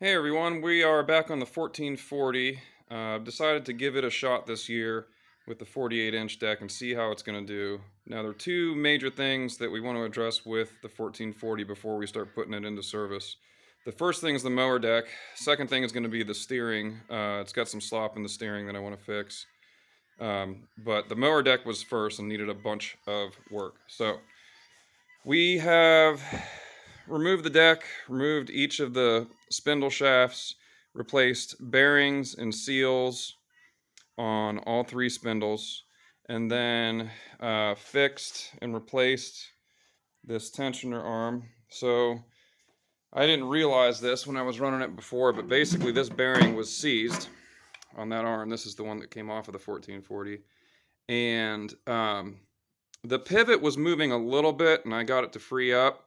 Hey everyone, we are back on the 1440. I've decided to give it a shot this year with the 48-inch deck and see how it's going to do. Now there are two major things that we want to address with the 1440 before we start putting it into service. The first thing is the mower deck. Second thing is going to be the steering. It's got some slop in the steering that I want to fix. But the mower deck was first and needed a bunch of work. So we have removed the deck, removed each of the spindle shafts, replaced bearings and seals on all three spindles, and then fixed and replaced this tensioner arm. So I didn't realize this when I was running it before, but basically this bearing was seized on that arm. This is the one that came off of the 1440. And the pivot was moving a little bit, and I got it to free up,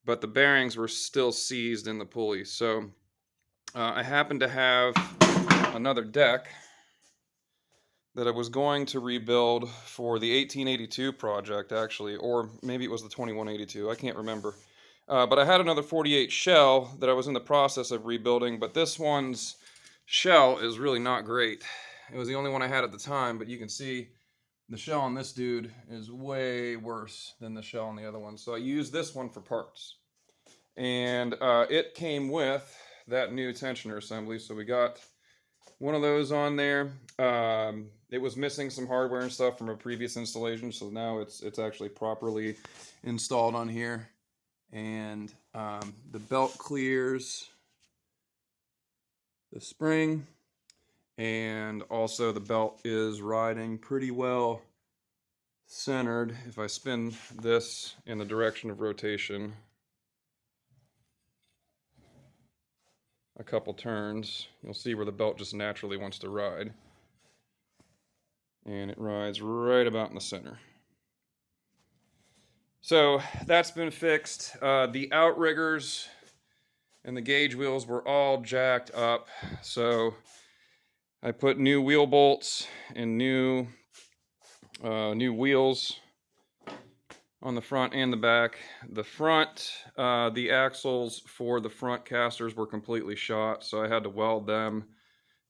but the bearings were still seized in the pulley. So I happened to have another deck that I was going to rebuild for the 1882 project, actually, or maybe it was the 2182, I can't remember. But I had another 48 shell that I was in the process of rebuilding, but this one's shell is really not great. It was the only one I had at the time, but you can see the shell on this dude is way worse than the shell on the other one. So I used this one for parts. And it came with that new tensioner assembly. So we got one of those on there. It was missing some hardware and stuff from a previous installation. So now it's actually properly installed on here. And the belt clears the spring. And also the belt is riding pretty well centered. If I spin this in the direction of rotation a couple turns, you'll see where the belt just naturally wants to ride. And it rides right about in the center. So that's been fixed. The outriggers and the gauge wheels were all jacked up. So I put new wheel bolts and new wheels on the front and the back. The front, the axles for the front casters were completely shot, so I had to weld them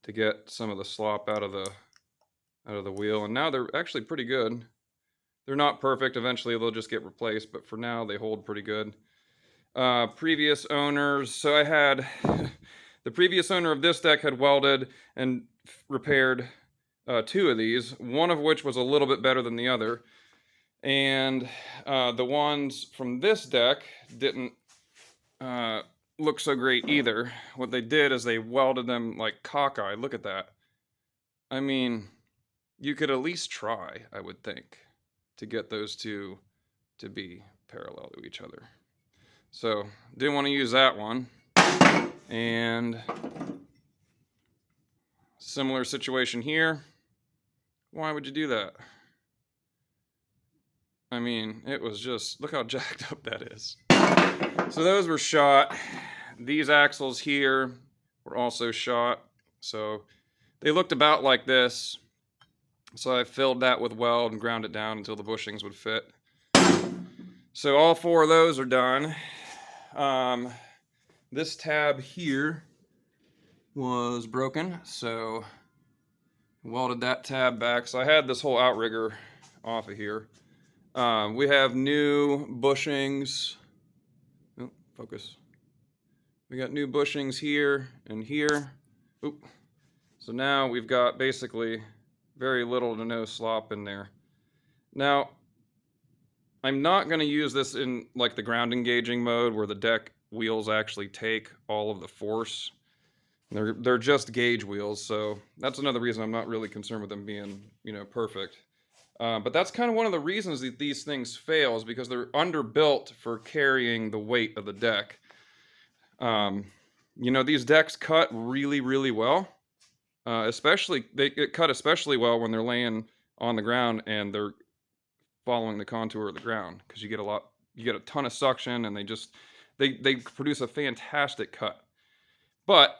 to get some of the slop out of the wheel. And now they're actually pretty good. They're not perfect. Eventually they'll just get replaced, but for now they hold pretty good. Previous owners, so I had the previous owner of this deck had welded and repaired two of these, one of which was a little bit better than the other. And the ones from this deck didn't look so great either. What they did is they welded them like cockeyed. Look at that. I mean, you could at least try, I would think, to get those two to be parallel to each other. So, didn't want to use that one. And similar situation here. Why would you do that? I mean, it was just, look how jacked up that is. So those were shot. These axles here were also shot. So they looked about like this. So I filled that with weld and ground it down until the bushings would fit. So all four of those are done. This tab here was broken, so welded that tab back. So I had this whole outrigger off of here. We have new bushings. Oh, focus. We got new bushings here and here. Oop. So now we've got basically very little to no slop in there. Now, I'm not going to use this in like the ground engaging mode where the deck wheels actually take all of the force. They're just gauge wheels, so that's another reason I'm not really concerned with them being, perfect. But that's kind of one of the reasons that these things fail, is because they're underbuilt for carrying the weight of the deck. These decks cut really, really well. They get cut especially well when they're laying on the ground and they're following the contour of the ground, because you get a ton of suction, and they produce a fantastic cut. But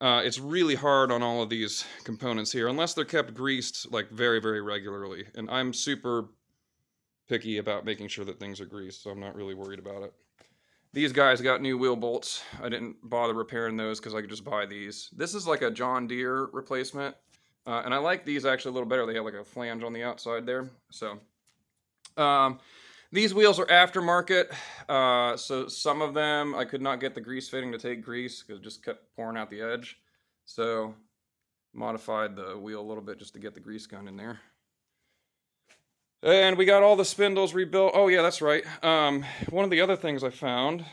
it's really hard on all of these components here, unless they're kept greased like very, very regularly. And I'm super picky about making sure that things are greased, so I'm not really worried about it. These guys got new wheel bolts. I didn't bother repairing those because I could just buy these. This is like a John Deere replacement. And I like these actually a little better. They have like a flange on the outside there. So these wheels are aftermarket. So some of them I could not get the grease fitting to take grease because it just kept pouring out the edge. So modified the wheel a little bit just to get the grease gun in there. And we got all the spindles rebuilt. Oh yeah, that's right. One of the other things I found,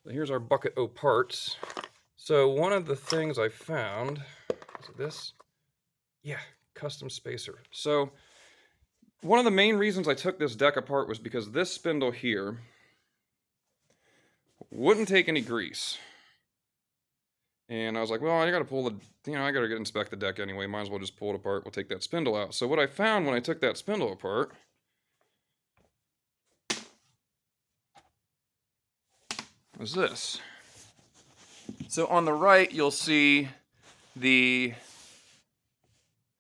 here's our bucket of parts. So one of the things I found, is it this? Yeah, custom spacer. So one of the main reasons I took this deck apart was because this spindle here wouldn't take any grease. And I was like, well, I gotta pull the, I gotta inspect the deck anyway. Might as well just pull it apart. We'll take that spindle out. So what I found when I took that spindle apart was this. So on the right, you'll see the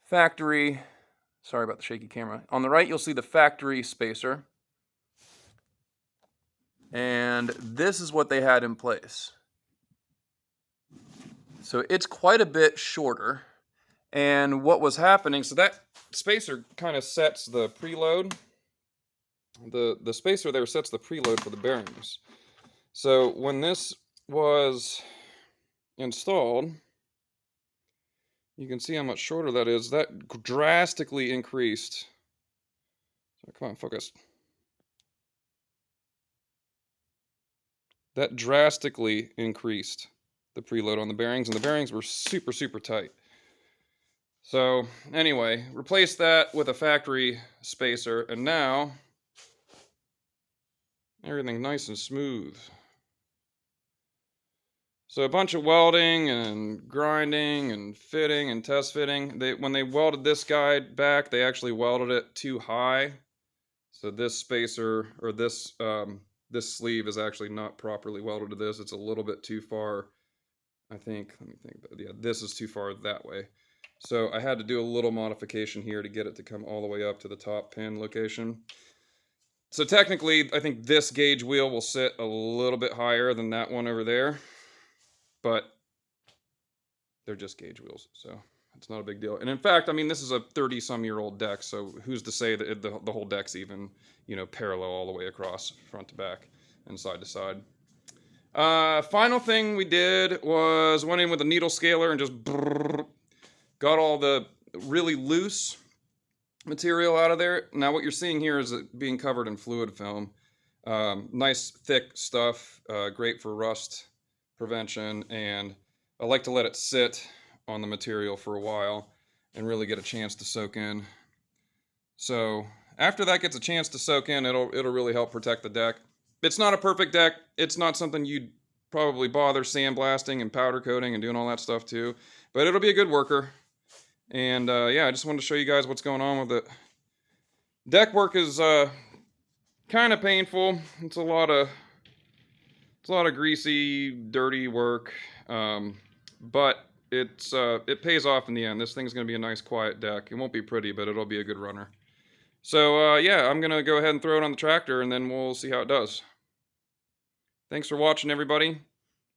factory, sorry about the shaky camera. On the right, you'll see the factory spacer. And this is what they had in place. So it's quite a bit shorter. And what was happening, so that spacer kind of sets the preload. The spacer there sets the preload for the bearings. So when this was installed, you can see how much shorter that is. That drastically increased. So come on, focus. That drastically increased the preload on the bearings, and the bearings were super, super tight. So anyway, replace that with a factory spacer, and now everything's nice and smooth. So a bunch of welding and grinding and fitting and test fitting. When they welded this guy back, they actually welded it too high. So this spacer, or this sleeve is actually not properly welded to this. It's a little bit too far, I think. Let me think. Yeah, this is too far that way. So I had to do a little modification here to get it to come all the way up to the top pin location. So technically, I think this gauge wheel will sit a little bit higher than that one over there. But they're just gauge wheels, so it's not a big deal. And in fact, I mean, this is a 30-some-year-old deck, so who's to say that the whole deck's even, parallel all the way across, front to back and side to side. Final thing we did was went in with a needle scaler and just got all the really loose material out of there. Now what you're seeing here is it being covered in fluid film. Nice thick stuff, great for rust prevention, and I like to let it sit on the material for a while and really get a chance to soak in. So after that gets a chance to soak in, it'll really help protect the deck. It's not a perfect deck. It's not something you'd probably bother sandblasting and powder coating and doing all that stuff too, but it'll be a good worker. And yeah, I just wanted to show you guys what's going on with it. Deck work is kind of painful. It's a lot of greasy, dirty work, but it pays off in the end. This thing's going to be a nice, quiet deck. It won't be pretty, but it'll be a good runner. So yeah, I'm going to go ahead and throw it on the tractor, and then we'll see how it does. Thanks for watching, everybody.